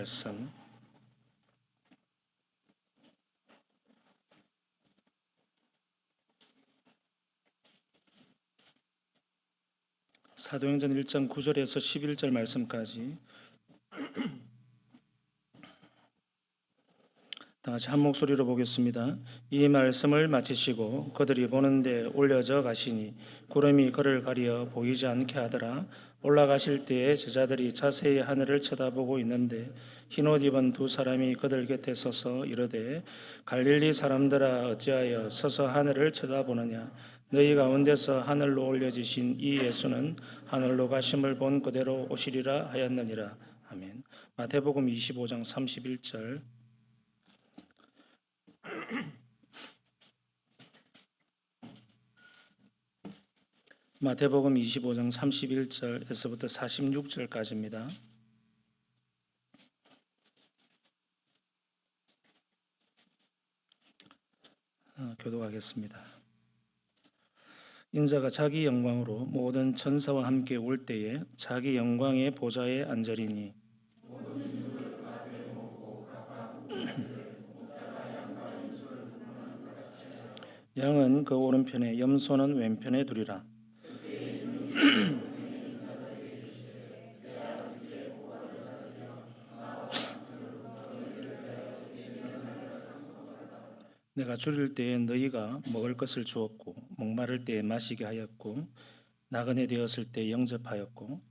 말씀 사도행전 1장 9절에서 11절 말씀까지 다 같이 한 목소리로 보겠습니다. 이 말씀을 마치시고 그들이 보는데 올려져 가시니 구름이 그를 가리어 보이지 않게 하더라. 올라가실 때에 제자들이 자세히 하늘을 쳐다보고 있는데 흰옷 입은 두 사람이 그들 곁에 서서 이르되 갈릴리 사람들아 어찌하여 서서 하늘을 쳐다보느냐. 너희 가운데서 하늘로 올려지신 이 예수는 하늘로 가심을 본 그대로 오시리라 하였느니라. 아멘. 마태복음 25장 31절. 마태복음 25장 31절에서부터 46절까지입니다. 교독하겠습니다. 인자가 자기 영광으로 모든 천사와 함께 올 때에 자기 영광의 보좌에 앉으리니 양은 그 오른편에 염소는 왼편에 두리라. 내가 줄일 때에 너희가 먹을 것을 주었고 목마를 때에 마시게 하였고 나그네 되었을 때 영접하였고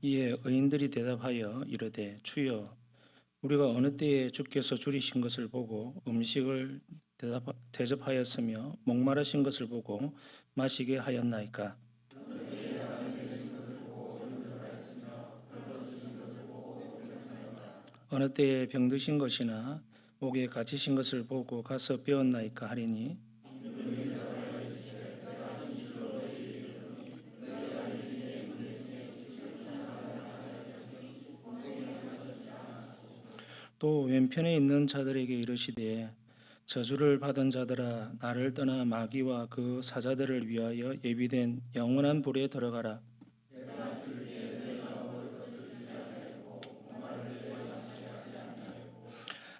이에 의인들이 대답하여 이르되 주여 우리가 어느 때에 주께서 줄이신 것을 보고 음식을 대접하였으며 목마르신 것을 보고 마시게 하였나이까. 어느 때에 병드신 것이나 옥에 갇히신 것을 보고 가서 배웠나이까 하리니 또 왼편에 있는 자들에게 이르시되 저주를 받은 자들아 나를 떠나 마귀와 그 사자들을 위하여 예비된 영원한 불에 들어가라.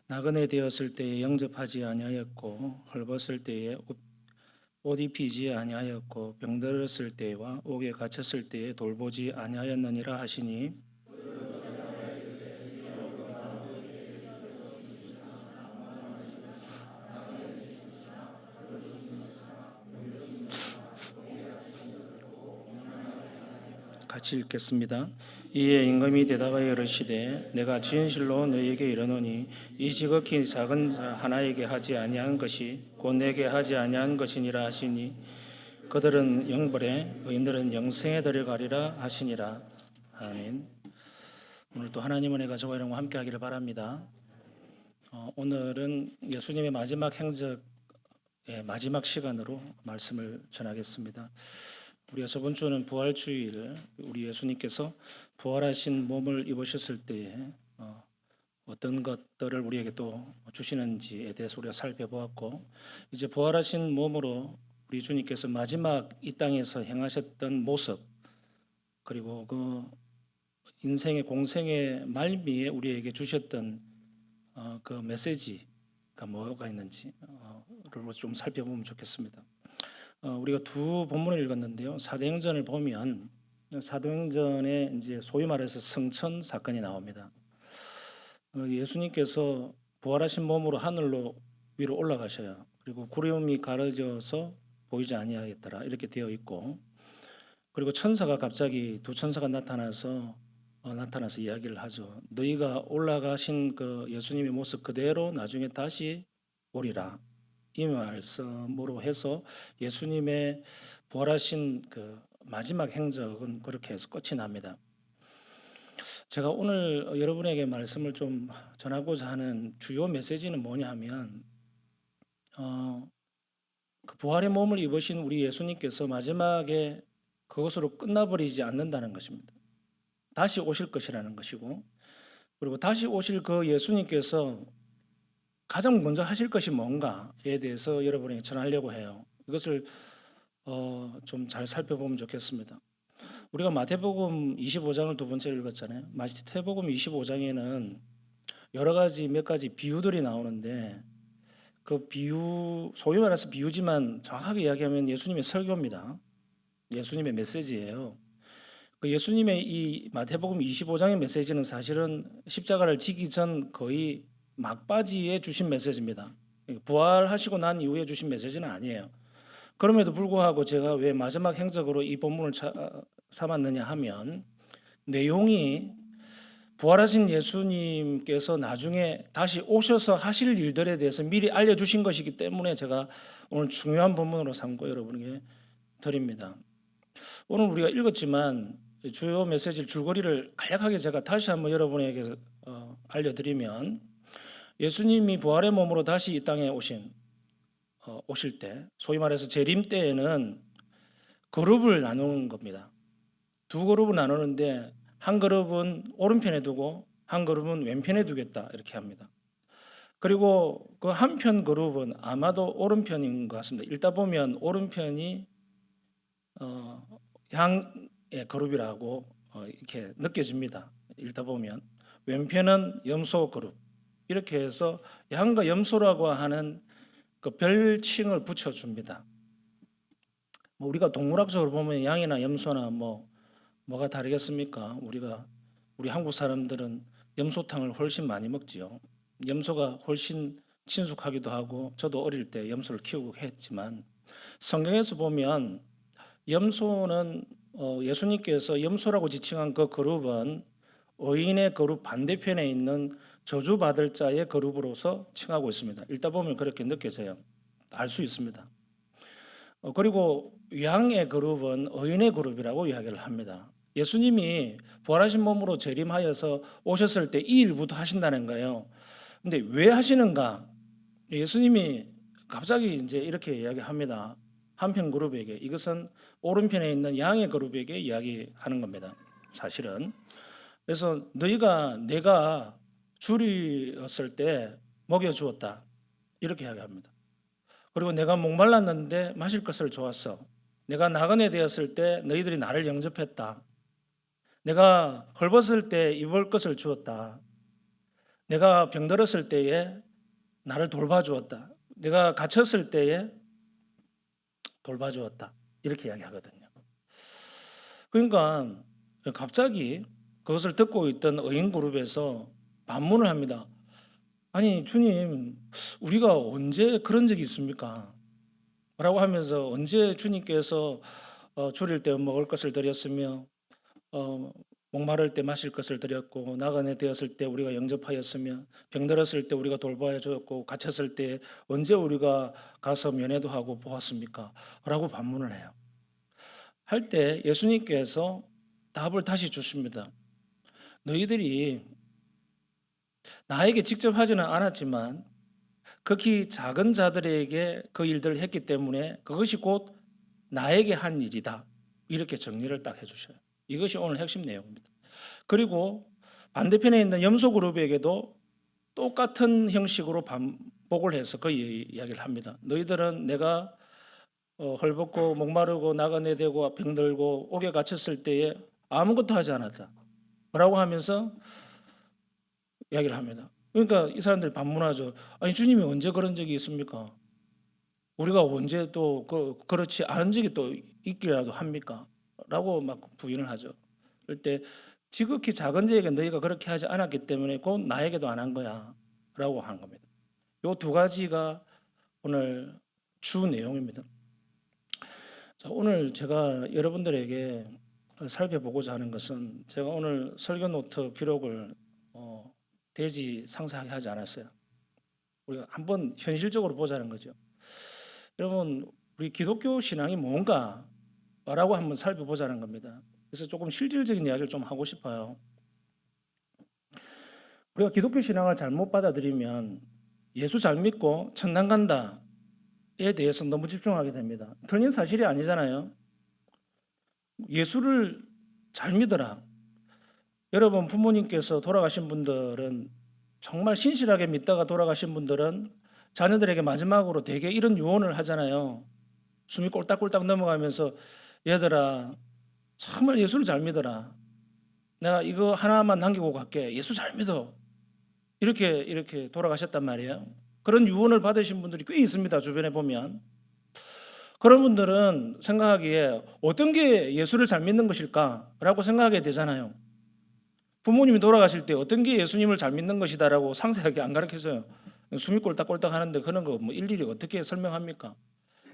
나그네 되었을 때에 영접하지 아니하였고 헐벗을 때에 옷 입히지 아니하였고 병들었을 때와 옥에 갇혔을 때에 돌보지 아니하였느니라 하시니 같이 읽겠습니다. 이에 임금이 대답하여 이르시되 내가 진실로 너희에게 이르노니 이 지극히 작은 자 하나에게 하지 아니한 것이 곧 내게 하지 아니한 것이니라 하시니 그들은 영벌에 의인들은 영생에 들어가리라 하시니라. 아멘. 오늘 또 하나님 은혜 가지고 이런 거 함께 하기를 바랍니다. 오늘은 예수님의 마지막 행적의 마지막 시간으로 말씀을 전하겠습니다. 우리가 저번 주는 부활주일 우리 예수님께서 부활하신 몸을 입으셨을 때에 어떤 것들을 우리에게 또 주시는지에 대해서 우리가 살펴보았고 이제 부활하신 몸으로 우리 주님께서 마지막 이 땅에서 행하셨던 모습 그리고 그 인생의 공생의 말미에 우리에게 주셨던 그 메시지가 뭐가 있는지를 좀 살펴보면 좋겠습니다. 우리가 두 본문을 읽었는데요. 사도행전을 보면 사도행전에 이제 소위 말해서 성천 사건이 나옵니다. 예수님께서 부활하신 몸으로 하늘로 위로 올라가셔요. 그리고 구름이 가려져서 보이지 아니하였더라 이렇게 되어 있고 그리고 천사가 갑자기 두 천사가 나타나서 이야기를 하죠. 너희가 올라가신 그 예수님의 모습 그대로 나중에 다시 오리라. 이 말씀으로 해서 예수님의 부활하신 그 마지막 행적은 그렇게 해서 끝이 납니다. 제가 오늘 여러분에게 말씀을 좀 전하고자 하는 주요 메시지는 뭐냐 하면 그 부활의 몸을 입으신 우리 예수님께서 마지막에 그것으로 끝나버리지 않는다는 것입니다. 다시 오실 것이라는 것이고 그리고 다시 오실 그 예수님께서 가장 먼저 하실 것이 뭔가에 대해서 여러분에게 전하려고 해요. 이것을 좀 잘 살펴보면 좋겠습니다. 우리가 마태복음 25장을 두 번째 읽었잖아요. 마태복음 25장에는 여러 가지 몇 가지 비유들이 나오는데 그 비유 소위 말해서 비유지만 정확하게 이야기하면 예수님의 설교입니다. 예수님의 메시지예요. 그 예수님의 이 마태복음 25장의 메시지는 사실은 십자가를 지기 전 거의 막바지에 주신 메시지입니다. 부활하시고 난 이후에 주신 메시지는 아니에요. 그럼에도 불구하고 제가 왜 마지막 행적으로 이 본문을 삼았느냐 하면 내용이 부활하신 예수님께서 나중에 다시 오셔서 하실 일들에 대해서 미리 알려주신 것이기 때문에 제가 오늘 중요한 본문으로 삼고 여러분에게 드립니다. 오늘 우리가 읽었지만 주요 메시지 줄거리를 간략하게 제가 다시 한번 여러분에게 알려드리면 예수님이 부활의 몸으로 다시 이 땅에 오실 때 소위 말해서 재림 때에는 그룹을 나누는 겁니다. 두 그룹을 나누는데 한 그룹은 오른편에 두고 한 그룹은 왼편에 두겠다 이렇게 합니다. 그리고 그 한편 그룹은 아마도 오른편인 것 같습니다. 읽다 보면 오른편이 양의 그룹이라고 이렇게 느껴집니다. 읽다 보면 왼편은 염소 그룹 이렇게 해서 양과 염소라고 하는 그 별칭을 붙여줍니다. 우리가 동물학적으로 보면 양이나 염소나 뭐가 다르겠습니까? 우리 한국 사람들은 염소탕을 훨씬 많이 먹지요. 염소가 훨씬 친숙하기도 하고 저도 어릴 때 염소를 키우고 했지만 성경에서 보면 염소는 예수님께서 염소라고 지칭한 그 그룹은 의인의 그룹 반대편에 있는 저주받을 자의 그룹으로서 칭하고 있습니다. 읽다 보면 그렇게 느껴져요. 알 수 있습니다. 그리고 양의 그룹은 의인의 그룹이라고 이야기를 합니다. 예수님이 부활하신 몸으로 재림하여서 오셨을 때 이 일부터 하신다는 거예요. 근데 왜 하시는가? 예수님이 갑자기 이제 이렇게 이야기합니다. 한편 그룹에게 이것은 오른편에 있는 양의 그룹에게 이야기하는 겁니다. 사실은. 그래서 내가 줄이었을 때 먹여 주었다. 이렇게 이야기합니다. 그리고 내가 목말랐는데 마실 것을 주었어. 내가 나그네 되었을 때 너희들이 나를 영접했다. 내가 헐벗을 때 입을 것을 주었다. 내가 병들었을 때에 나를 돌봐주었다. 내가 갇혔을 때에 돌봐주었다. 이렇게 이야기하거든요. 그러니까 갑자기 그것을 듣고 있던 의인 그룹에서 반문을 합니다. 아니 주님, 우리가 언제 그런 적이 있습니까? 라고 하면서 언제 주님께서 줄일 때 먹을 것을 드렸으며 목마를 때 마실 것을 드렸고 나그네 되었을 때 우리가 영접하였으며 병들었을 때 우리가 돌봐야 줬고 갇혔을 때 언제 우리가 가서 면회도 하고 보았습니까? 라고 반문을 해요. 할 때 예수님께서 답을 다시 주십니다. 너희들이 나에게 직접 하지는 않았지만 극히 작은 자들에게 그 일들을 했기 때문에 그것이 곧 나에게 한 일이다. 이렇게 정리를 딱 해주셔요. 이것이 오늘 핵심 내용입니다. 그리고 반대편에 있는 염소 그룹에게도 똑같은 형식으로 반복을 해서 그 이야기를 합니다. 너희들은 내가 헐벗고 목마르고 나그네 되고 병들고 옥에 갇혔을 때에 아무것도 하지 않았다. 라고 하면서 이야기를 합니다. 그러니까 이 사람들이 반문하죠. 아니 주님이 언제 그런 적이 있습니까? 우리가 언제 또 그렇지 않은 적이 또 있기라도 합니까? 라고 막 부인을 하죠. 그럴 때 지극히 작은 자에게 너희가 그렇게 하지 않았기 때문에 곧 나에게도 안 한 거야 라고 하는 겁니다. 이 두 가지가 오늘 주 내용입니다. 자, 오늘 제가 여러분들에게 살펴보고자 하는 것은 제가 오늘 설교 노트 기록을 대지 상세하게 하지 않았어요. 우리가 한번 현실적으로 보자는 거죠. 여러분, 우리 기독교 신앙이 뭔가라고 한번 살펴보자는 겁니다. 그래서 조금 실질적인 이야기를 좀 하고 싶어요. 우리가 기독교 신앙을 잘못 받아들이면 예수 잘 믿고 천당 간다에 대해서 너무 집중하게 됩니다. 틀린 사실이 아니잖아요. 예수를 잘 믿어라. 여러분 부모님께서 돌아가신 분들은 정말 신실하게 믿다가 돌아가신 분들은 자녀들에게 마지막으로 대개 이런 유언을 하잖아요. 숨이 꼴딱꼴딱 넘어가면서 얘들아 정말 예수를 잘 믿어라. 내가 이거 하나만 남기고 갈게. 예수 잘 믿어. 이렇게 돌아가셨단 말이에요. 그런 유언을 받으신 분들이 꽤 있습니다. 주변에 보면. 그런 분들은 생각하기에 어떤 게 예수를 잘 믿는 것일까라고 생각하게 되잖아요. 부모님이 돌아가실 때 어떤 게 예수님을 잘 믿는 것이다라고 상세하게 안 가르쳐줘요. 숨이 꼴딱꼴딱 하는데 그런 거 뭐 일일이 어떻게 설명합니까?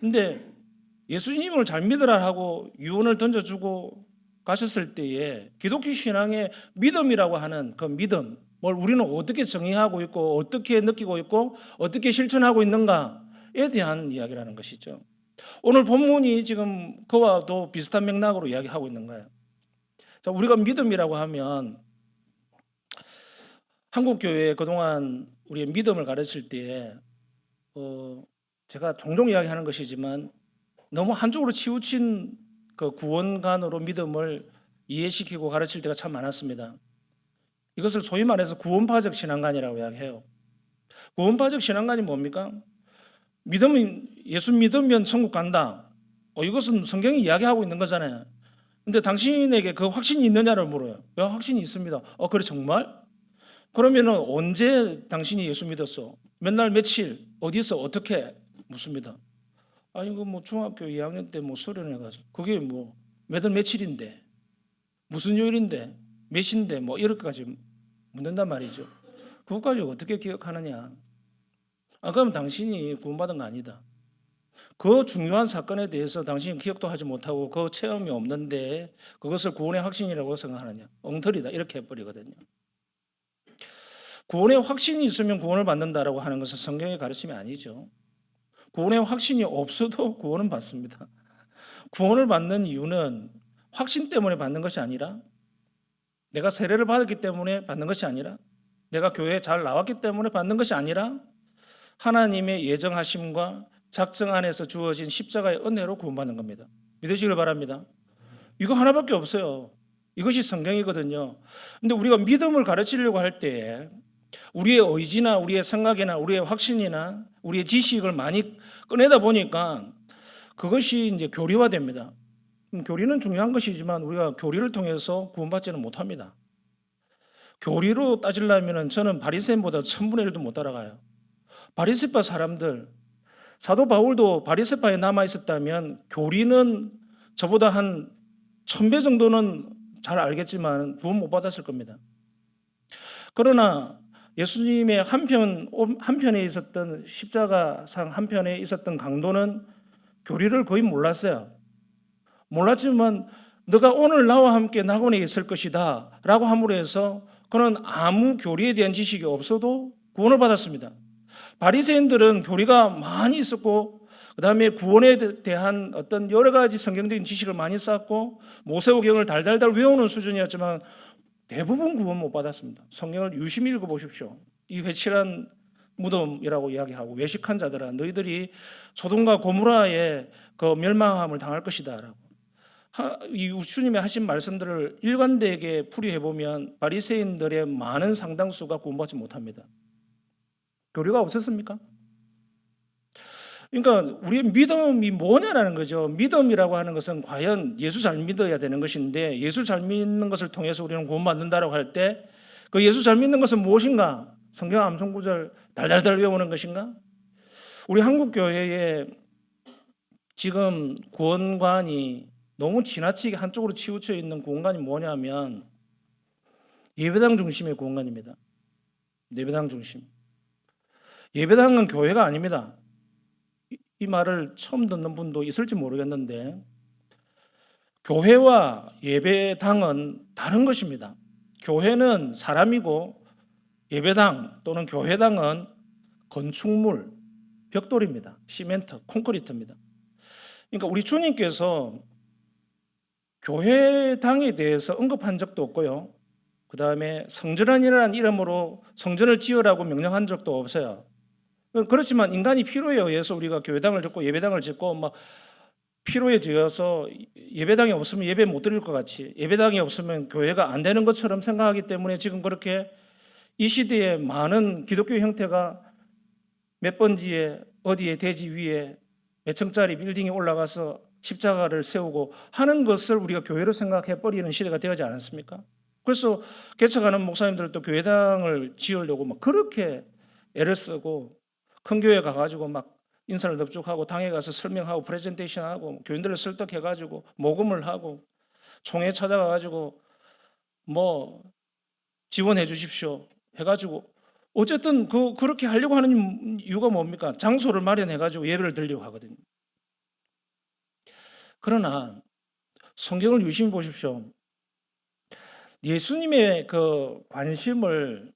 근데 예수님을 잘 믿으라 하고 유언을 던져주고 가셨을 때에 기독교 신앙의 믿음이라고 하는 그 믿음, 뭘 우리는 어떻게 정의하고 있고 어떻게 느끼고 있고 어떻게 실천하고 있는가에 대한 이야기라는 것이죠. 오늘 본문이 지금 그와도 비슷한 맥락으로 이야기하고 있는 거예요. 자, 우리가 믿음이라고 하면 한국 교회에 그동안 우리의 믿음을 가르칠 때 제가 종종 이야기하는 것이지만 너무 한쪽으로 치우친 그 구원관으로 믿음을 이해시키고 가르칠 때가 참 많았습니다. 이것을 소위 말해서 구원파적 신앙관이라고 이야기해요. 구원파적 신앙관이 뭡니까? 믿으면 예수 믿으면 천국 간다. 이것은 성경이 이야기하고 있는 거잖아요. 근데 당신에게 그 확신이 있느냐를 물어요. 확신이 있습니다. 그래 정말? 그러면은 언제 당신이 예수 믿었어? 몇 날 며칠 어디서 어떻게 묻습니다. 아니 그 뭐 중학교 2학년 때 뭐 수련회 가서 그게 뭐 몇 월 며칠인데 무슨 요일인데 몇인데 뭐 이렇게까지 묻는단 말이죠. 그것까지 어떻게 기억하느냐? 그럼 당신이 구원받은 거 아니다. 그 중요한 사건에 대해서 당신이 기억도 하지 못하고 그 체험이 없는데 그것을 구원의 확신이라고 생각하느냐? 엉터리다 이렇게 해버리거든요. 구원의 확신이 있으면 구원을 받는다라고 하는 것은 성경의 가르침이 아니죠. 구원의 확신이 없어도 구원은 받습니다. 구원을 받는 이유는 확신 때문에 받는 것이 아니라 내가 세례를 받았기 때문에 받는 것이 아니라 내가 교회에 잘 나왔기 때문에 받는 것이 아니라 하나님의 예정하심과 작정 안에서 주어진 십자가의 은혜로 구원받는 겁니다. 믿으시길 바랍니다. 이거 하나밖에 없어요. 이것이 성경이거든요. 근데 우리가 믿음을 가르치려고 할 때에 우리의 의지나 우리의 생각이나 우리의 확신이나 우리의 지식을 많이 꺼내다 보니까 그것이 이제 교리화됩니다. 교리는 중요한 것이지만 우리가 교리를 통해서 구원받지는 못합니다. 교리로 따지려면 저는 바리새인보다 1000분의 1도 못 따라가요. 바리새파 사람들, 사도 바울도 바리새파에 남아 있었다면 교리는 저보다 한 1000배 정도는 잘 알겠지만 구원 못 받았을 겁니다. 그러나 예수님의 한편에 있었던 십자가상 한편에 있었던 강도는 교리를 거의 몰랐어요. 몰랐지만 너가 오늘 나와 함께 낙원에 있을 것이다 라고 함으로 해서 그는 아무 교리에 대한 지식이 없어도 구원을 받았습니다. 바리새인들은 교리가 많이 있었고 그 다음에 구원에 대한 어떤 여러 가지 성경적인 지식을 많이 쌓고 모세오경을 달달달 외우는 수준이었지만 대부분 구원 못 받았습니다. 성경을 유심히 읽어보십시오. 이 회칠한 무덤이라고 이야기하고 외식한 자들아 너희들이 소돔과 고모라의 그 멸망함을 당할 것이다 라고 이 주님의 하신 말씀들을 일관되게 풀이해보면 바리새인들의 많은 상당수가 구원받지 못합니다. 교리가 없었습니까? 그러니까 우리의 믿음이 뭐냐라는 거죠. 믿음이라고 하는 것은 과연 예수 잘 믿어야 되는 것인데 예수 잘 믿는 것을 통해서 우리는 구원받는다라고 할 때 그 예수 잘 믿는 것은 무엇인가? 성경 암송 구절 달달달 외우는 것인가? 우리 한국 교회에 지금 구원관이 너무 지나치게 한쪽으로 치우쳐 있는 구원관이 뭐냐면 예배당 중심의 구원관입니다. 예배당 중심. 예배당은 교회가 아닙니다. 이 말을 처음 듣는 분도 있을지 모르겠는데 교회와 예배당은 다른 것입니다. 교회는 사람이고 예배당 또는 교회당은 건축물, 벽돌입니다. 시멘트, 콘크리트입니다. 그러니까 우리 주님께서 교회당에 대해서 언급한 적도 없고요. 그 다음에 성전이라는 이름으로 성전을 지으라고 명령한 적도 없어요. 그렇지만 인간이 필요에 의해서 우리가 교회당을 짓고 예배당을 짓고 막 필요에 지어서 예배당이 없으면 예배 못 드릴 것 같이 예배당이 없으면 교회가 안 되는 것처럼 생각하기 때문에 지금 그렇게 이 시대에 많은 기독교 형태가 몇 번지에 어디에 대지 위에 몇 층짜리 빌딩에 올라가서 십자가를 세우고 하는 것을 우리가 교회로 생각해 버리는 시대가 되어지 않았습니까? 그래서 개척하는 목사님들도 교회당을 지으려고 막 그렇게 애를 쓰고 큰 교회 가가지고 막 인사를 넙죽하고 당에 가서 설명하고 프레젠테이션하고 교인들을 설득해가지고 모금을 하고 총회 찾아가가지고 뭐 지원해 주십시오 해가지고 어쨌든 그렇게 하려고 하는 이유가 뭡니까? 장소를 마련해가지고 예배를 드리려고 하거든요. 그러나 성경을 유심히 보십시오. 예수님의 그 관심을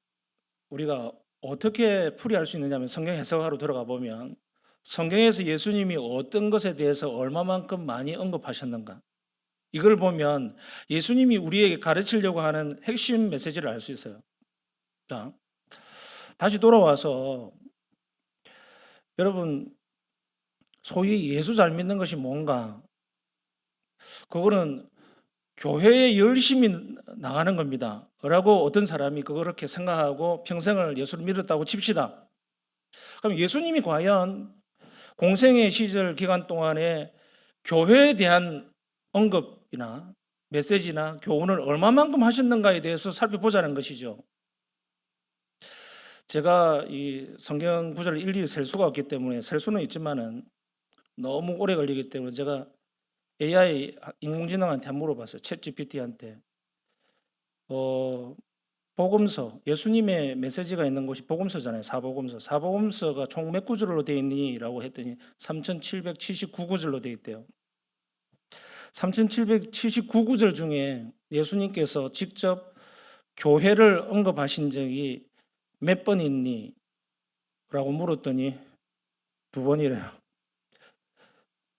우리가 어떻게 풀이할 수 있느냐면 성경 해석하러 들어가 보면 성경에서 예수님이 어떤 것에 대해서 얼마만큼 많이 언급하셨는가 이걸 보면 예수님이 우리에게 가르치려고 하는 핵심 메시지를 알 수 있어요. 자, 다시 돌아와서 여러분 소위 예수 잘 믿는 것이 뭔가 그거는 교회에 열심히 나가는 겁니다 라고 어떤 사람이 그렇게 생각하고 평생을 예수를 믿었다고 칩시다. 그럼 예수님이 과연 공생의 시절 기간 동안에 교회에 대한 언급이나 메시지나 교훈을 얼마만큼 하셨는가에 대해서 살펴보자는 것이죠. 제가 이 성경 구절을 일일이 셀 수가 없기 때문에 셀 수는 있지만은 너무 오래 걸리기 때문에 제가 AI 인공지능한테 한번 물어봤어요. 챗 GPT한테. 복음서, 예수님의 메시지가 있는 곳이 복음서잖아요. 사복음서. 사복음서가 총 몇 구절로 되어 있니? 라고 했더니 3779구절로 되어 있대요. 3779구절 중에 예수님께서 직접 교회를 언급하신 적이 몇 번 있니? 라고 물었더니 2번이래요.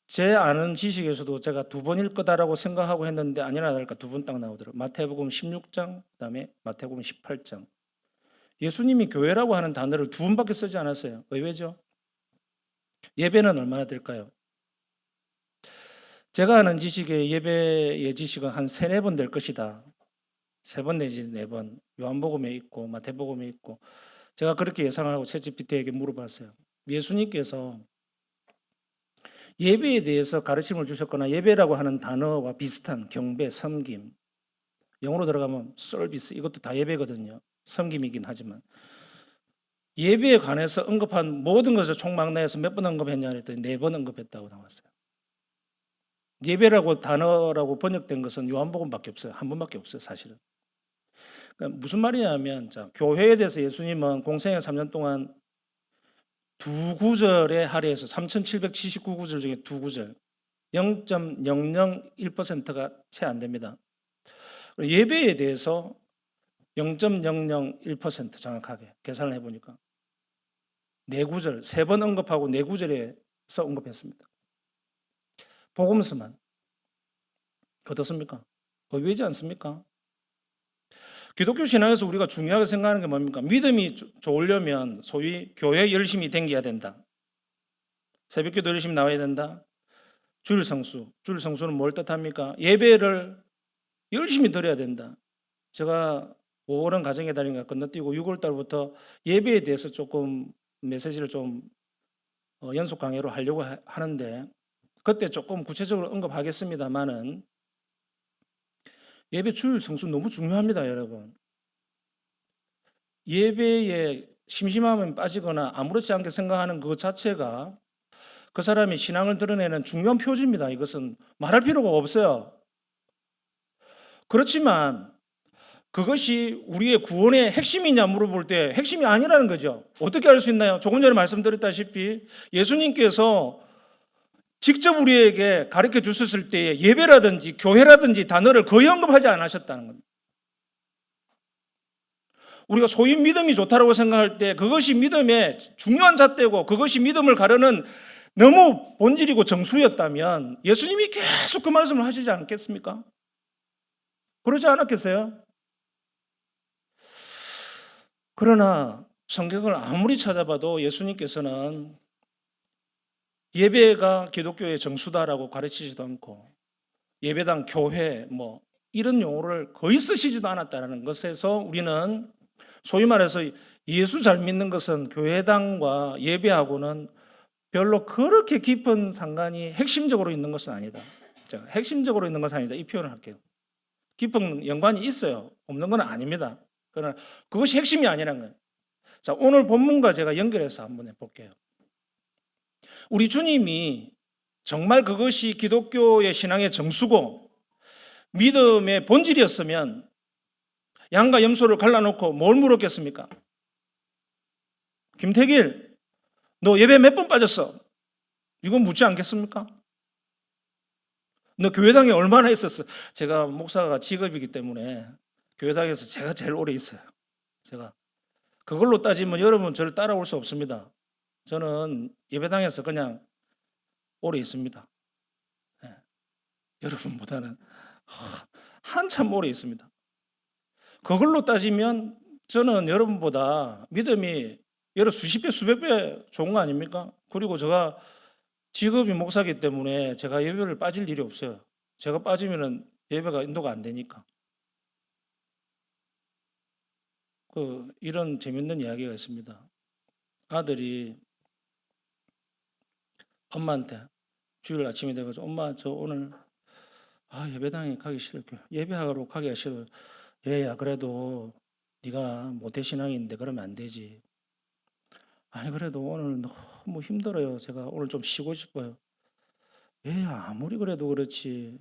제 아는 지식에서도 제가 2번일 거다라고 생각하고 했는데 아니나 다를까 2번 딱 나오더라고요. 마태복음 16장, 그다음에 마태복음 18장. 예수님이 교회라고 하는 단어를 2번밖에 쓰지 않았어요. 왜죠? 예배는 얼마나 될까요? 제가 아는 지식의 예배의 지식은 한 3, 4번 될 것이다. 3번 내지 4번. 요한복음에 있고 마태복음에 있고 제가 그렇게 예상하고 챗GPT에게 물어봤어요. 예수님께서 예배에 대해서 가르침을 주셨거나 예배라고 하는 단어와 비슷한 경배, 섬김, 영어로 들어가면 서비스, 이것도 다 예배거든요. 섬김이긴 하지만 예배에 관해서 언급한 모든 것을 총망라해서 몇 번 언급했냐 그랬더니 4번 언급했다고 나왔어요. 예배라고 단어라고 번역된 것은 요한복음밖에 없어요. 한 번밖에 없어요, 사실은. 그러니까 무슨 말이냐면 자, 교회에 대해서 예수님은 공생의 3년 동안 2구절에 할애해서 3779구절 중에 2구절 0.001%가 채 안 됩니다. 예배에 대해서 0.001% 정확하게 계산을 해보니까 4구절, 3번 언급하고 4구절에서 언급했습니다. 복음서만. 어떻습니까? 의외지 않습니까? 기독교 신앙에서 우리가 중요하게 생각하는 게 뭡니까? 믿음이 좋으려면 소위 교회 열심히 댕겨야 된다. 새벽기도 열심히 나와야 된다. 주일 성수. 주일 성수는 뭘 뜻합니까? 예배를 열심히 드려야 된다. 제가 5월은 가정의 달인가 건너뛰고 6월 달부터 예배에 대해서 조금 메시지를 좀 연속 강의로 하려고 하는데 그때 조금 구체적으로 언급하겠습니다만은 예배 주일 성수 너무 중요합니다, 여러분. 예배에 심심함에 빠지거나 아무렇지 않게 생각하는 그 자체가 그 사람이 신앙을 드러내는 중요한 표지입니다. 이것은 말할 필요가 없어요. 그렇지만 그것이 우리의 구원의 핵심이냐 물어볼 때 핵심이 아니라는 거죠. 어떻게 알 수 있나요? 조금 전에 말씀드렸다시피 예수님께서 직접 우리에게 가르쳐 주셨을 때에 예배라든지 교회라든지 단어를 거의 언급하지 않으셨다는 겁니다. 우리가 소위 믿음이 좋다고 생각할 때 그것이 믿음의 중요한 잣대고 그것이 믿음을 가르는 너무 본질이고 정수였다면 예수님이 계속 그 말씀을 하시지 않겠습니까? 그러지 않았겠어요? 그러나 성경을 아무리 찾아봐도 예수님께서는 예배가 기독교의 정수다라고 가르치지도 않고 예배당, 교회 뭐 이런 용어를 거의 쓰시지도 않았다는 것에서 우리는 소위 말해서 예수 잘 믿는 것은 교회당과 예배하고는 별로 그렇게 깊은 상관이 핵심적으로 있는 것은 아니다. 자, 핵심적으로 있는 것은 아니다. 이 표현을 할게요. 깊은 연관이 있어요. 없는 건 아닙니다. 그러나 그것이 핵심이 아니라는 거예요. 자, 오늘 본문과 제가 연결해서 한번 해볼게요. 우리 주님이 정말 그것이 기독교의 신앙의 정수고 믿음의 본질이었으면 양과 염소를 갈라놓고 뭘 물었겠습니까? 김태길, 너 예배 몇 번 빠졌어? 이거 묻지 않겠습니까? 너 교회당에 얼마나 있었어? 제가 목사가 직업이기 때문에 교회당에서 제가 제일 오래 있어요. 제가 그걸로 따지면 여러분 저를 따라올 수 없습니다. 저는 예배당에서 그냥 오래 있습니다. 네. 여러분보다는 한참 오래 있습니다. 그걸로 따지면 저는 여러분보다 믿음이 여러 수십 배, 수백 배 좋은 거 아닙니까? 그리고 제가 직업이 목사기 때문에 제가 예배를 빠질 일이 없어요. 제가 빠지면은 예배가 인도가 안 되니까. 이런 재밌는 이야기가 있습니다. 아들이 엄마한테 주일 아침이 돼가지고 엄마 저 오늘 예배당에 가기 싫어요. 예배하러 가기가 싫어요. 얘야 그래도 네가 모태신앙인데 그러면 안 되지. 아니 그래도 오늘 너무 힘들어요. 제가 오늘 좀 쉬고 싶어요. 얘야 아무리 그래도 그렇지.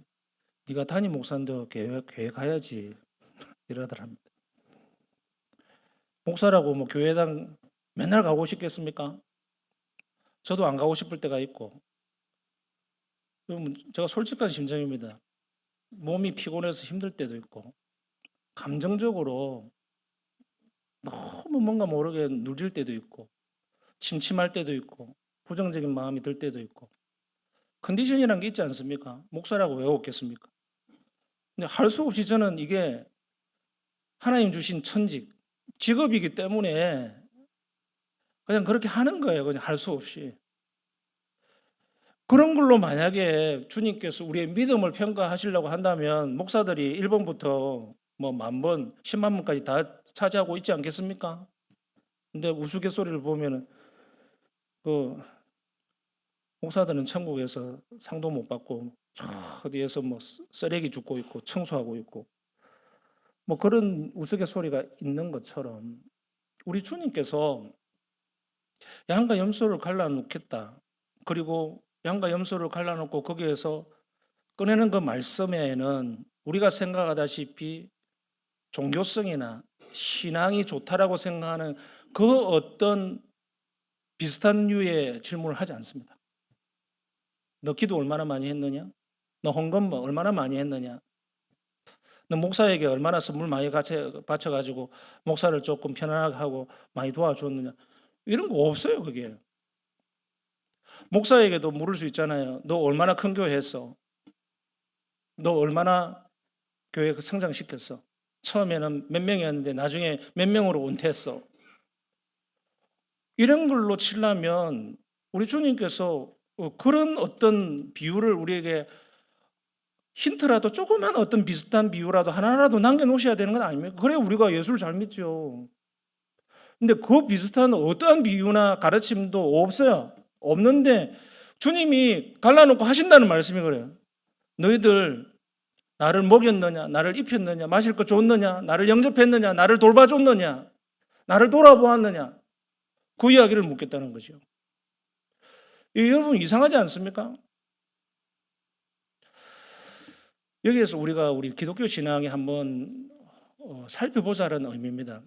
네가 담임 목사인데 교회 가야지. 이러더랍니다. 목사라고 뭐 교회당 맨날 가고 싶겠습니까? 저도 안 가고 싶을 때가 있고. 제가 솔직한 심정입니다. 몸이 피곤해서 힘들 때도 있고 감정적으로 너무 뭔가 모르게 누릴 때도 있고 침침할 때도 있고 부정적인 마음이 들 때도 있고 컨디션이라는 게 있지 않습니까? 목사라고 왜 없겠습니까? 근데 할 수 없이 저는 이게 하나님 주신 천직, 직업이기 때문에 그냥 그렇게 하는 거예요. 그냥 할 수 없이. 그런 걸로 만약에 주님께서 우리의 믿음을 평가하시려고 한다면 목사들이 1번부터 뭐 10,000번, 10만 번까지 다 차지하고 있지 않겠습니까? 근데 우스갯소리를 보면은 그 목사들은 천국에서 상도 못 받고 저 어디에서 뭐 쓰레기 줍고 있고 청소하고 있고 뭐 그런 우스갯소리가 있는 것처럼 우리 주님께서 양과 염소를 갈라놓겠다. 그리고 양과 염소를 갈라놓고 거기에서 꺼내는 그 말씀에는 우리가 생각하다시피 종교성이나 신앙이 좋다라고 생각하는 그 어떤 비슷한 류의 질문을 하지 않습니다. 너 기도 얼마나 많이 했느냐? 너 헌금 얼마나 많이 했느냐? 너 목사에게 얼마나 선물 많이 바쳐가지고 목사를 조금 편안하게 하고 많이 도와줬느냐? 이런 거 없어요, 그게. 목사에게도 물을 수 있잖아요. 너 얼마나 큰 교회 했어? 너 얼마나 교회 성장시켰어? 처음에는 몇 명이었는데 나중에 몇 명으로 은퇴했어? 이런 걸로 치려면 우리 주님께서 그런 어떤 비유를 우리에게 힌트라도 조그만 어떤 비슷한 비유라도 하나라도 남겨놓으셔야 되는 건 아닙니까? 그래야 우리가 예수를 잘 믿죠. 근데 그 비슷한 어떠한 비유나 가르침도 없어요. 없는데 주님이 갈라놓고 하신다는 말씀이 그래요. 너희들 나를 먹였느냐, 나를 입혔느냐, 마실 거 줬느냐, 나를 영접했느냐, 나를 돌봐줬느냐, 나를 돌아보았느냐, 그 이야기를 묻겠다는 거죠. 여러분 이상하지 않습니까? 여기에서 우리가 우리 기독교 신앙에 한번 살펴보자는 의미입니다.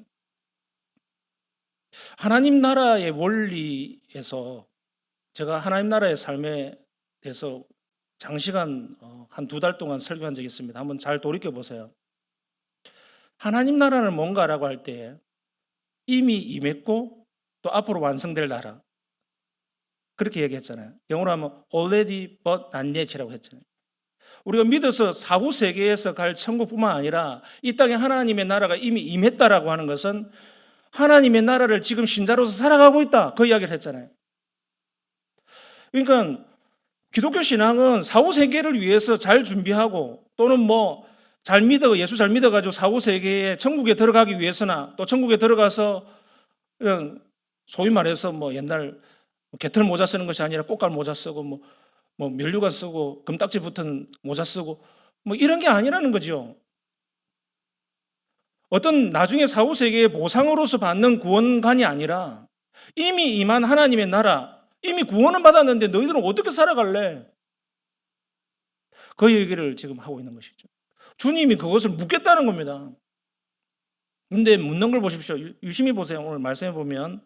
하나님 나라의 원리에서 제가 하나님 나라의 삶에 대해서 장시간 한 2달 동안 설교한 적이 있습니다. 한번 잘 돌이켜 보세요. 하나님 나라는 뭔가라고 할 때 이미 임했고 또 앞으로 완성될 나라 그렇게 얘기했잖아요. 영어로 하면 already but not yet이라고 했잖아요. 우리가 믿어서 사후 세계에서 갈 천국뿐만 아니라 이 땅에 하나님의 나라가 이미 임했다라고 하는 것은 하나님의 나라를 지금 신자로서 살아가고 있다. 그 이야기를 했잖아요. 그러니까 기독교 신앙은 사후 세계를 위해서 잘 준비하고 또는 뭐 잘 믿어 예수 잘 믿어가지고 사후 세계에 천국에 들어가기 위해서나 또 천국에 들어가서 그냥 소위 말해서 뭐 옛날 개털 모자 쓰는 것이 아니라 꽃갈 모자 쓰고 뭐 면류관 쓰고 금딱지 붙은 모자 쓰고 뭐 이런 게 아니라는 거죠. 어떤 나중에 사후 세계의 보상으로서 받는 구원관이 아니라 이미 임한 하나님의 나라, 이미 구원은 받았는데 너희들은 어떻게 살아갈래? 그 얘기를 지금 하고 있는 것이죠. 주님이 그것을 묻겠다는 겁니다. 근데 묻는 걸 보십시오. 유심히 보세요. 오늘 말씀해 보면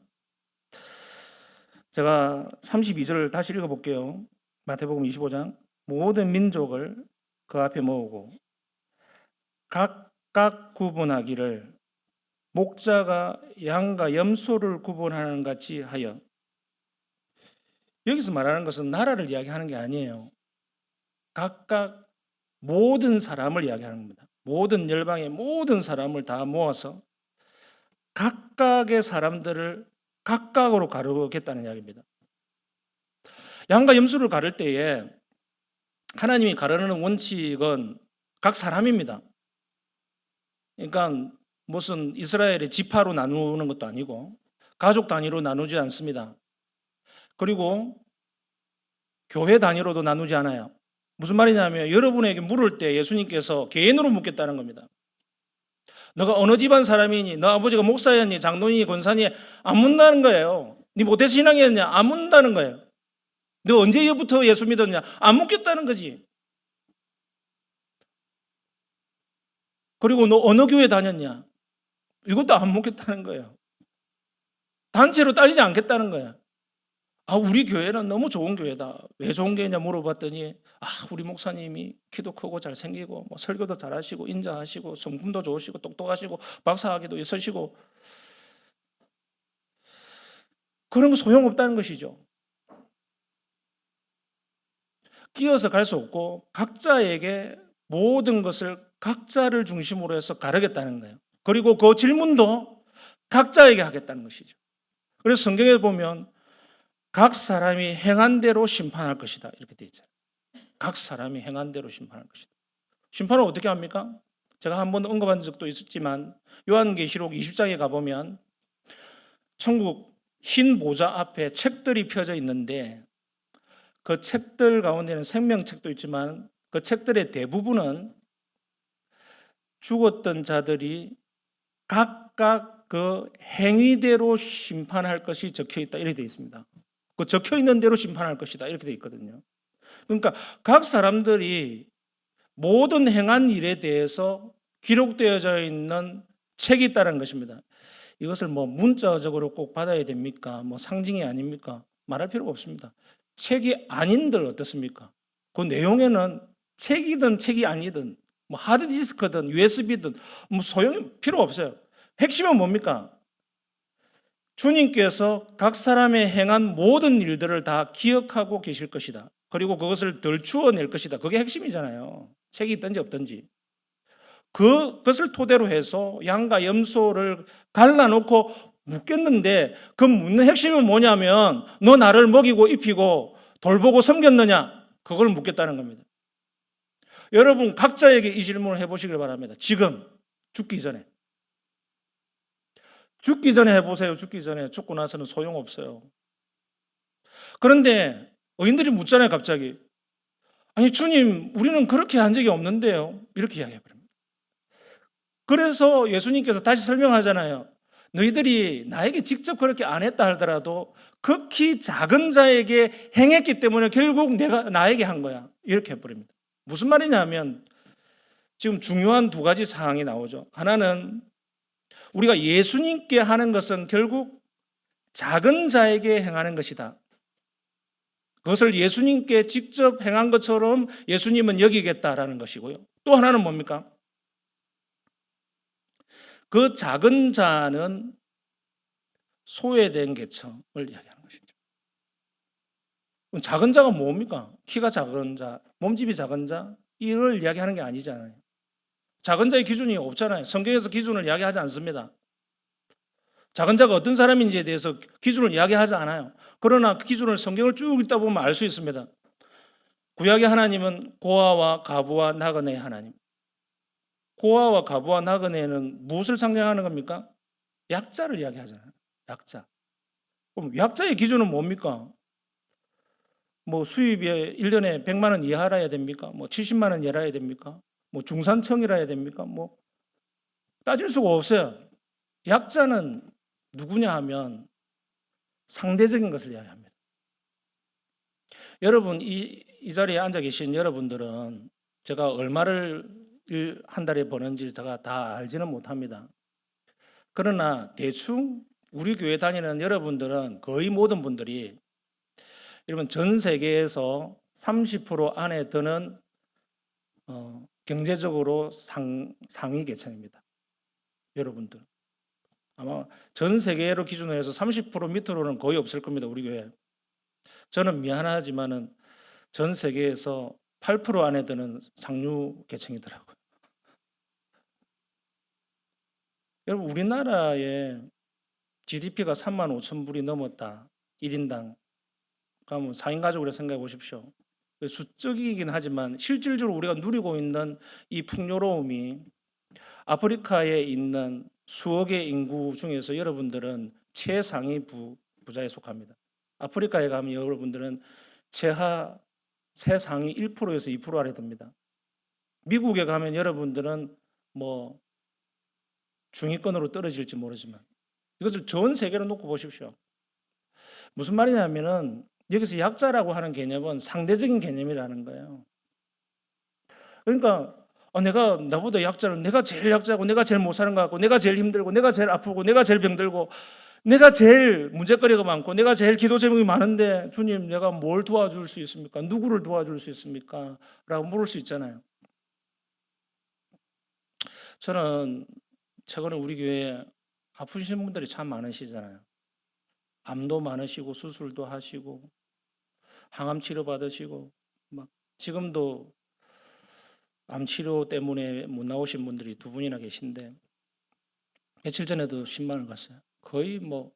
제가 32절을 다시 읽어볼게요. 마태복음 25장. 모든 민족을 그 앞에 모으고 각각 구분하기를 목자가 양과 염소를 구분하는 같이 하여. 여기서 말하는 것은 나라를 이야기하는 게 아니에요. 각각 모든 사람을 이야기하는 겁니다. 모든 열방의 모든 사람을 다 모아서 각각의 사람들을 각각으로 가르겠다는 이야기입니다. 양과 염소를 가를 때에 하나님이 가르는 원칙은 각 사람입니다. 그러니까 무슨 이스라엘의 지파로 나누는 것도 아니고 가족 단위로 나누지 않습니다. 그리고 교회 단위로도 나누지 않아요. 무슨 말이냐면 여러분에게 물을 때 예수님께서 개인으로 묻겠다는 겁니다. 너가 어느 집안 사람이니, 너 아버지가 목사였니, 장로니, 권사니, 안 묻는다는 거예요. 네 모태 신앙이었냐, 안 묻는다는 거예요. 너 언제부터 예수 믿었냐, 안 묻겠다는 거지. 그리고 너 어느 교회 다녔냐, 이것도 안 묻겠다는 거예요. 단체로 따지지 않겠다는 거예요. 아, 우리 교회는 너무 좋은 교회다. 왜 좋은 교회냐 물어봤더니, 아, 우리 목사님이 키도 크고 잘생기고 뭐 설교도 잘하시고 인자하시고 성품도 좋으시고 똑똑하시고 박사학위도 있으시고, 그런 거 소용없다는 것이죠. 끼어서 갈 수 없고 각자에게 모든 것을 각자를 중심으로 해서 가르겠다는 거예요. 그리고 그 질문도 각자에게 하겠다는 것이죠. 그래서 성경에 보면 각 사람이 행한 대로 심판할 것이다, 이렇게 되어 있잖아요. 각 사람이 행한 대로 심판할 것이다. 심판을 어떻게 합니까? 제가 한번 언급한 적도 있었지만 요한계시록 20장에 가보면 천국 흰 보좌 앞에 책들이 펴져 있는데 그 책들 가운데는 생명책도 있지만 그 책들의 대부분은 죽었던 자들이 각각 그 행위대로 심판할 것이 적혀 있다, 이렇게 되어 있습니다. 그 적혀 있는 대로 심판할 것이다, 이렇게 되어 있거든요. 그러니까 각 사람들이 모든 행한 일에 대해서 기록되어져 있는 책이 있다는 것입니다. 이것을 뭐 문자적으로 꼭 받아야 됩니까? 뭐 상징이 아닙니까? 말할 필요가 없습니다. 책이 아닌들 어떻습니까? 그 내용에는 책이든 책이 아니든 뭐 하드디스크든 USB든 뭐 소용이 필요 없어요. 핵심은 뭡니까? 주님께서 각 사람의 행한 모든 일들을 다 기억하고 계실 것이다. 그리고 그것을 덜추어낼 것이다. 그게 핵심이잖아요. 책이 있든지 없든지. 그것을 토대로 해서 양과 염소를 갈라놓고 묻겠는데 그 묻는 핵심은 뭐냐면 너 나를 먹이고 입히고 돌보고 섬겼느냐? 그걸 묻겠다는 겁니다. 여러분 각자에게 이 질문을 해보시길 바랍니다. 지금 죽기 전에. 죽기 전에 해보세요. 죽기 전에. 죽고 나서는 소용없어요. 그런데 의인들이 묻잖아요, 갑자기. 아니, 주님, 우리는 그렇게 한 적이 없는데요. 이렇게 이야기해버립니다. 그래서 예수님께서 다시 설명하잖아요. 너희들이 나에게 직접 그렇게 안 했다 하더라도 극히 작은 자에게 행했기 때문에 결국 내가 나에게 한 거야. 이렇게 해버립니다. 무슨 말이냐면 지금 중요한 두 가지 사항이 나오죠. 하나는 우리가 예수님께 하는 것은 결국 작은 자에게 행하는 것이다. 그것을 예수님께 직접 행한 것처럼 예수님은 여기겠다라는 것이고요. 또 하나는 뭡니까? 그 작은 자는 소외된 계층을 이야기하는 것이죠. 작은 자가 뭡니까? 키가 작은 자, 몸집이 작은 자, 이걸 이야기하는 게 아니잖아요. 작은 자의 기준이 없잖아요. 성경에서 기준을 이야기하지 않습니다. 작은 자가 어떤 사람인지에 대해서 기준을 이야기하지 않아요. 그러나 그 기준을 성경을 쭉 읽다 보면 알 수 있습니다. 구약의 하나님은 고아와 가부와 나그네의 하나님. 고아와 가부와 나그네는 무엇을 상징하는 겁니까? 약자를 이야기하잖아요. 약자. 그럼 약자의 기준은 뭡니까? 뭐 수입이 1년에 100만 원 이하라야 됩니까? 뭐 70만 원 이하라야 됩니까? 뭐 중산층이라야 됩니까? 뭐 따질 수가 없어요. 약자는 누구냐 하면 상대적인 것을 이야기합니다. 여러분 이 자리에 앉아 계신 여러분들은 제가 얼마를 한 달에 버는지 제가 다 알지는 못합니다. 그러나 대충 우리 교회 다니는 여러분들은 거의 모든 분들이 여러분 전 세계에서 30% 안에 드는 경제적으로 상위 계층입니다. 여러분들 아마 전 세계로 기준으로 해서 30% 밑으로는 거의 없을 겁니다. 우리 교회. 저는 미안하지만은 전 세계에서 8% 안에 드는 상류 계층이더라고요. 여러분 우리나라의 GDP가 3만 5천 불이 넘었다. 1인당. 그러면 4인 가족으로 생각해 보십시오. 수적이긴 하지만 실질적으로 우리가 누리고 있는 이 풍요로움이 아프리카에 있는 수억의 인구 중에서 여러분들은 최상위 부자에 속합니다. 아프리카에 가면 여러분들은 최상위 1%에서 2% 아래 듭니다. 미국에 가면 여러분들은 뭐 중위권으로 떨어질지 모르지만 이것을 전 세계로 놓고 보십시오. 무슨 말이냐면은 여기서 약자라고 하는 개념은 상대적인 개념이라는 거예요. 그러니까 내가 나보다 약자는 내가 제일 약자고 내가 제일 못 사는 것 같고 내가 제일 힘들고 내가 제일 아프고 내가 제일 병들고 내가 제일 문제거리가 많고 내가 제일 기도 제목이 많은데 주님 내가 뭘 도와줄 수 있습니까? 누구를 도와줄 수 있습니까? 라고 물을 수 있잖아요. 저는 최근에 우리 교회에 아프신 분들이 참 많으시잖아요. 암도 많으시고 수술도 하시고 항암 치료 받으시고 막 지금도 암 치료 때문에 못 나오신 분들이 두 분이나 계신데 며칠 전에도 신방을 갔어요. 거의 뭐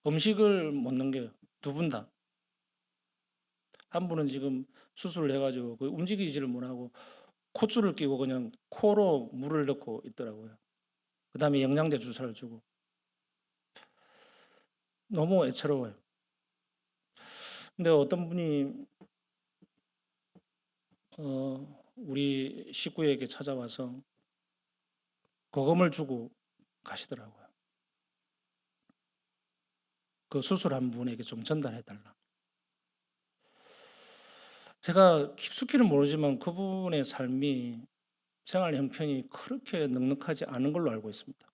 음식을 못 넘겨요. 두 분 다. 한 분은 지금 수술을 해가지고 거의 움직이지를 못하고 콧줄을 끼고 그냥 코로 물을 넣고 있더라고요. 그 다음에 영양제 주사를 주고 너무 애처로워요. 근데 어떤 분이 우리 식구에게 찾아와서 거금을 주고 가시더라고요. 그 수술한 분에게 좀 전달해 달라. 제가 깊숙이는 모르지만 그분의 삶이 생활 형편이 그렇게 넉넉하지 않은 걸로 알고 있습니다.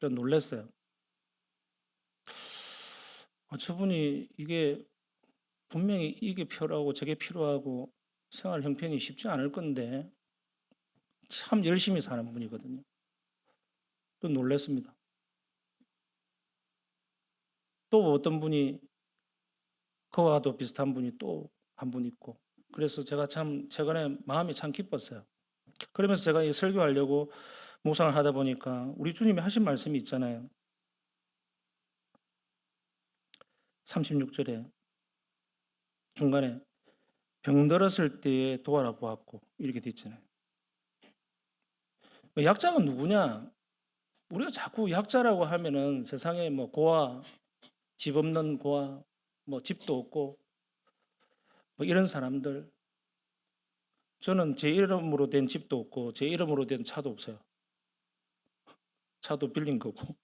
좀 놀랐어요. 저분이 이게 분명히 이게 필요하고 저게 필요하고 생활 형편이 쉽지 않을 건데 참 열심히 사는 분이거든요. 또 놀랐습니다. 또 어떤 분이 그와도 비슷한 분이 또 한 분 있고 그래서 제가 참 최근에 마음이 참 기뻤어요. 그러면서 제가 이 설교하려고 묵상을 하다 보니까 우리 주님이 하신 말씀이 있잖아요. 36절에 중간에 병들었을 때에 도와라 보았고 이렇게 돼 있잖아요. 약자가 누구냐? 우리가 자꾸 약자라고 하면은 세상에 뭐 고아, 집 없는 고아, 뭐 집도 없고 뭐 이런 사람들. 저는 제 이름으로 된 집도 없고 제 이름으로 된 차도 없어요. 차도 빌린 거고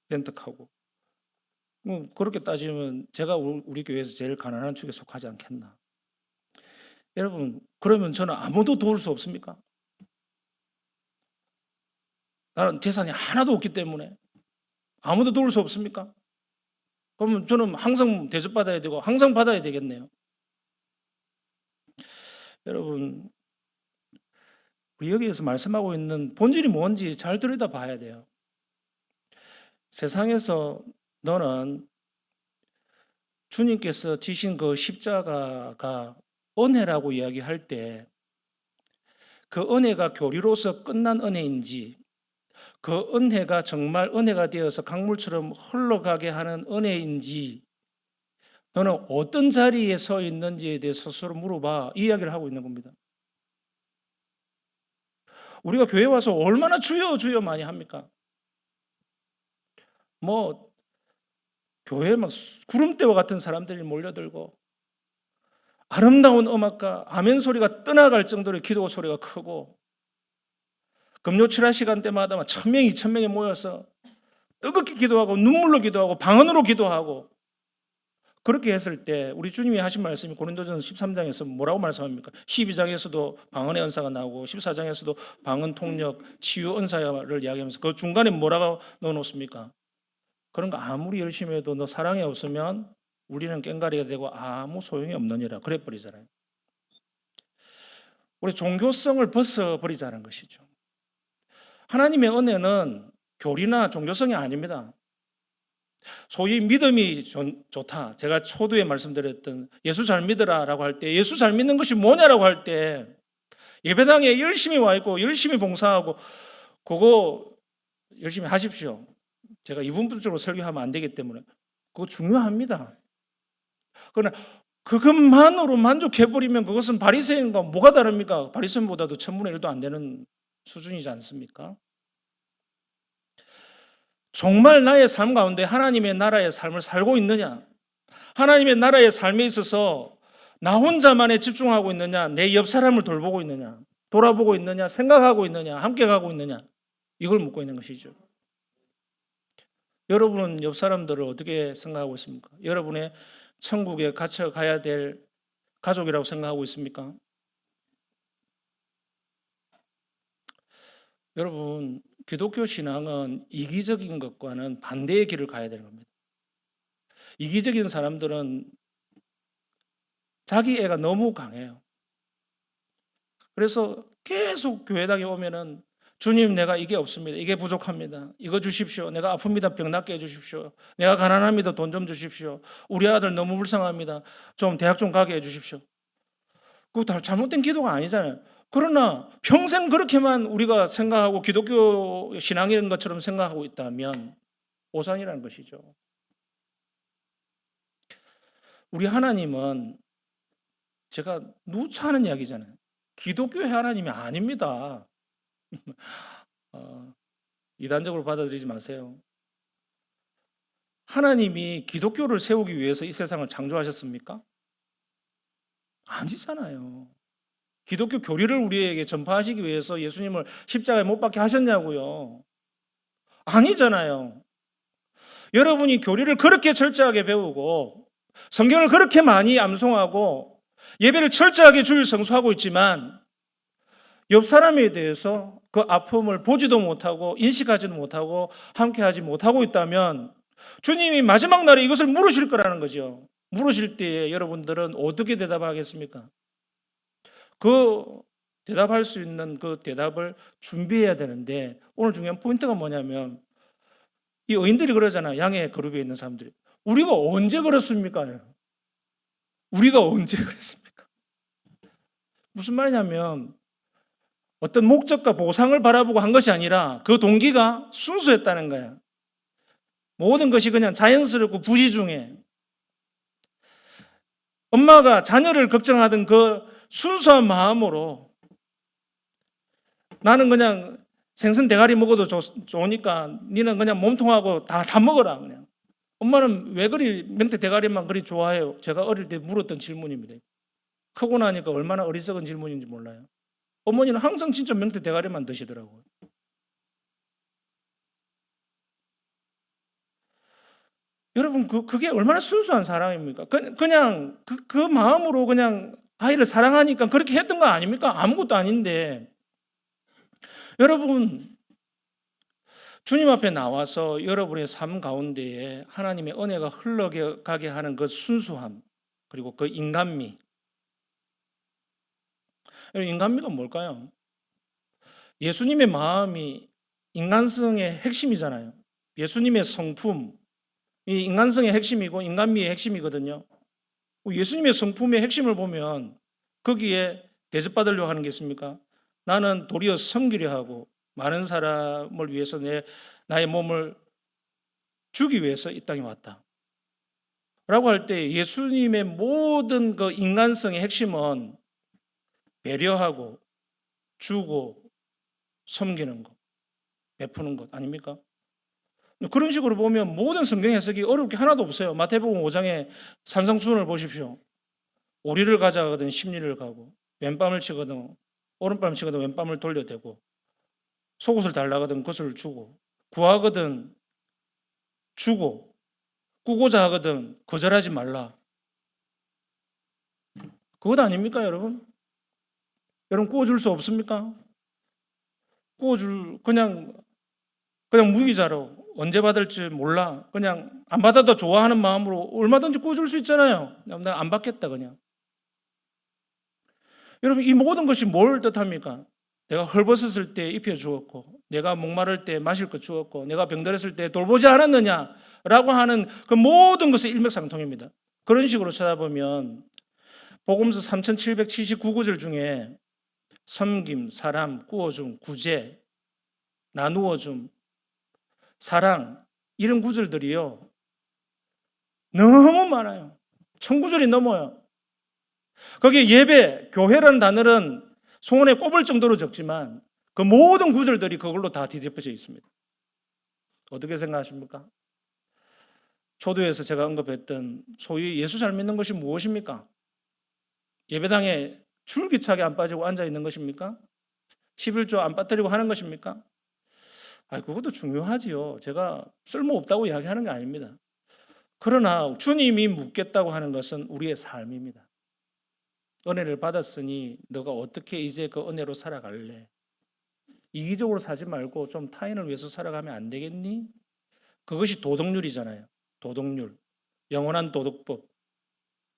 렌트카고. 뭐 그렇게 따지면 제가 우리 교회에서 제일 가난한 축에 속하지 않겠나? 여러분 그러면 저는 아무도 도울 수 없습니까? 나는 재산이 하나도 없기 때문에 아무도 도울 수 없습니까? 그러면 저는 항상 대접받아야 되고 항상 받아야 되겠네요. 여러분 우리 여기에서 말씀하고 있는 본질이 뭔지 잘 들여다 봐야 돼요. 세상에서 너는 주님께서 지신 그 십자가가 은혜라고 이야기할 때 그 은혜가 교리로서 끝난 은혜인지 그 은혜가 정말 은혜가 되어서 강물처럼 흘러가게 하는 은혜인지 너는 어떤 자리에 서 있는지에 대해서 스스로 물어봐 이 이야기를 하고 있는 겁니다. 우리가 교회 와서 얼마나 주여 주여 많이 합니까? 뭐 교회에 막 구름대와 같은 사람들이 몰려들고 아름다운 음악과 아멘 소리가 떠나갈 정도로 기도 소리가 크고 금요 칠화 시간대마다 막 1,000명, 2,000명이 모여서 뜨겁게 기도하고 눈물로 기도하고 방언으로 기도하고 그렇게 했을 때 우리 주님이 하신 말씀이 고린도전서 13장에서 뭐라고 말씀합니까? 12장에서도 방언의 은사가 나오고 14장에서도 방언 통역, 치유 은사를 이야기하면서 그 중간에 뭐라고 넣어놓습니까? 그런 거 아무리 열심히 해도 너 사랑이 없으면 우리는 꽹가리가 되고 아무 소용이 없느니라 그래 버리잖아요. 우리 종교성을 벗어버리자는 것이죠. 하나님의 은혜는 교리나 종교성이 아닙니다. 소위 믿음이 좋다. 제가 초두에 말씀드렸던 예수 잘 믿으라라고 할 때 예수 잘 믿는 것이 뭐냐라고 할 때 예배당에 열심히 와 있고 열심히 봉사하고 그거 열심히 하십시오. 제가 이분법적으로 설교하면 안 되기 때문에 그거 중요합니다. 그러나 그것만으로 만족해버리면 그것은 바리새인과 뭐가 다릅니까? 바리새인보다도 1,000분의 1도 안 되는 수준이지 않습니까? 정말 나의 삶 가운데 하나님의 나라의 삶을 살고 있느냐? 하나님의 나라의 삶에 있어서 나 혼자만에 집중하고 있느냐? 내 옆 사람을 돌보고 있느냐? 돌아보고 있느냐? 생각하고 있느냐? 함께 가고 있느냐? 이걸 묻고 있는 것이죠. 여러분은 옆 사람들을 어떻게 생각하고 있습니까? 여러분의 천국에 갇혀 가야 될 가족이라고 생각하고 있습니까? 여러분, 기독교 신앙은 이기적인 것과는 반대의 길을 가야 되는 겁니다. 이기적인 사람들은 자기 애가 너무 강해요. 그래서 계속 교회당에 오면은 주님 내가 이게 없습니다. 이게 부족합니다. 이거 주십시오. 내가 아픕니다. 병 낫게 해주십시오. 내가 가난합니다. 돈 좀 주십시오. 우리 아들 너무 불쌍합니다. 좀 대학 좀 가게 해주십시오. 그거 다 잘못된 기도가 아니잖아요. 그러나 평생 그렇게만 우리가 생각하고 기독교 신앙인 것처럼 생각하고 있다면 오산이라는 것이죠. 우리 하나님은 제가 누차 하는 이야기잖아요. 기독교의 하나님이 아닙니다. 어, 이단적으로 받아들이지 마세요. 하나님이 기독교를 세우기 위해서 이 세상을 창조하셨습니까? 아니잖아요. 기독교 교리를 우리에게 전파하시기 위해서 예수님을 십자가에 못 박게 하셨냐고요. 아니잖아요. 여러분이 교리를 그렇게 철저하게 배우고 성경을 그렇게 많이 암송하고 예배를 철저하게 주일 성수하고 있지만 옆 사람에 대해서 그 아픔을 보지도 못하고 인식하지도 못하고 함께하지 못하고 있다면 주님이 마지막 날에 이것을 물으실 거라는 거죠. 물으실 때에 여러분들은 어떻게 대답하겠습니까? 그 대답할 수 있는 그 대답을 준비해야 되는데 오늘 중요한 포인트가 뭐냐면 이 의인들이 그러잖아. 양의 그룹에 있는 사람들이. 우리가 언제 그렇습니까? 우리가 언제 그랬습니까? 무슨 말이냐면 어떤 목적과 보상을 바라보고 한 것이 아니라 그 동기가 순수했다는 거야. 모든 것이 그냥 자연스럽고 부지중해. 엄마가 자녀를 걱정하던 그 순수한 마음으로 나는 그냥 생선 대가리 먹어도 좋으니까 니는 그냥 몸통하고 다 먹어라 그냥. 엄마는 왜 그리 명태 대가리만 그리 좋아해요? 제가 어릴 때 물었던 질문입니다. 크고 나니까 얼마나 어리석은 질문인지 몰라요. 어머니는 항상 진짜 명태 대가리만 드시더라고요. 여러분 그게 얼마나 순수한 사랑입니까? 그냥 그 마음으로 그냥 아이를 사랑하니까 그렇게 했던 거 아닙니까? 아무것도 아닌데 여러분 주님 앞에 나와서 여러분의 삶 가운데에 하나님의 은혜가 흘러가게 하는 그 순수함 그리고 그 인간미. 인간미가 뭘까요? 예수님의 마음이 인간성의 핵심이잖아요. 예수님의 성품, 이 인간성의 핵심이고 인간미의 핵심이거든요. 예수님의 성품의 핵심을 보면 거기에 대접받으려고 하는 게 있습니까? 나는 도리어 섬기려 하고 많은 사람을 위해서 나의 몸을 주기 위해서 이 땅에 왔다. 라고 할 때 예수님의 모든 그 인간성의 핵심은 배려하고 주고 섬기는 것, 베푸는 것 아닙니까? 그런 식으로 보면 모든 성경 해석이 어려울 게 하나도 없어요. 마태복음 5장에 산상수훈을 보십시오. 오리를 가져가거든 십리를 가고, 왼밤을 치거든 오른밤을 치거든 왼밤을 돌려대고, 속옷을 달라거든 그것을 주고, 구하거든 주고, 꾸고자 하거든 거절하지 말라. 그것 아닙니까, 여러분? 여러분 꾸어줄 수 없습니까? 꾸어줄 그냥 무기자로 언제 받을지 몰라. 그냥 안 받아도 좋아하는 마음으로 얼마든지 꾸어줄 수 있잖아요. 나 안 받겠다 그냥. 여러분 이 모든 것이 뭘 뜻합니까? 내가 헐벗었을 때 입혀 주었고, 내가 목마를 때 마실 것 주었고, 내가 병들었을 때 돌보지 않았느냐라고 하는 그 모든 것의 일맥상통입니다. 그런 식으로 찾아보면 복음서 3779구절 중에 섬김, 사람, 꾸어줌, 구제, 나누어줌, 사랑 이런 구절들이요 너무 많아요. 1000구절이 넘어요. 거기에 예배, 교회라는 단어는 손에 꼽을 정도로 적지만 그 모든 구절들이 그걸로 다 뒤덮여져 있습니다. 어떻게 생각하십니까? 초도에서 제가 언급했던 소위 예수 잘 믿는 것이 무엇입니까? 예배당에 줄기차게 안 빠지고 앉아 있는 것입니까? 11조 안 빠뜨리고 하는 것입니까? 그것도 중요하지요. 제가 쓸모없다고 이야기하는 게 아닙니다. 그러나 주님이 묻겠다고 하는 것은 우리의 삶입니다. 은혜를 받았으니 너가 어떻게 이제 그 은혜로 살아갈래? 이기적으로 사지 말고 좀 타인을 위해서 살아가면 안 되겠니? 그것이 도덕률이잖아요. 도덕률. 영원한 도덕법.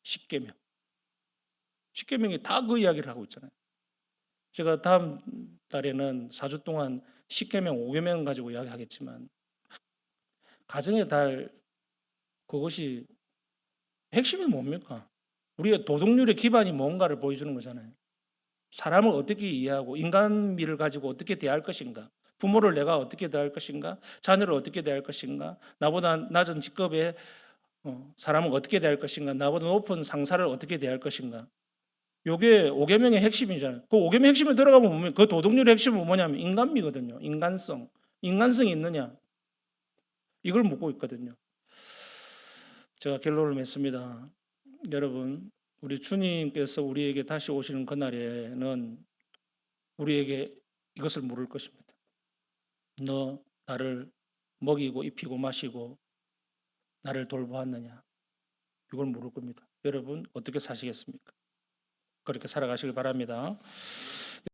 십계명. 십계명이 다 그 이야기를 하고 있잖아요. 제가 다음 달에는 4주 동안 십계명, 오계명 가지고 이야기하겠지만 가정의 달 그것이 핵심이 뭡니까? 우리의 도덕률의 기반이 뭔가를 보여주는 거잖아요. 사람을 어떻게 이해하고 인간미를 가지고 어떻게 대할 것인가? 부모를 내가 어떻게 대할 것인가? 자녀를 어떻게 대할 것인가? 나보다 낮은 직급의 사람을 어떻게 대할 것인가? 나보다 높은 상사를 어떻게 대할 것인가? 요게 오계명의 핵심이잖아요. 그 오계명 핵심에 들어가면 보면 그 도덕률의 핵심은 뭐냐면 인간미거든요. 인간성. 인간성이 있느냐? 이걸 묻고 있거든요. 제가 결론을 맺습니다. 여러분, 우리 주님께서 우리에게 다시 오시는 그날에는 우리에게 이것을 물을 것입니다. 너 나를 먹이고 입히고 마시고 나를 돌보았느냐? 이걸 물을 겁니다. 여러분 어떻게 사시겠습니까? 그렇게 살아가시길 바랍니다.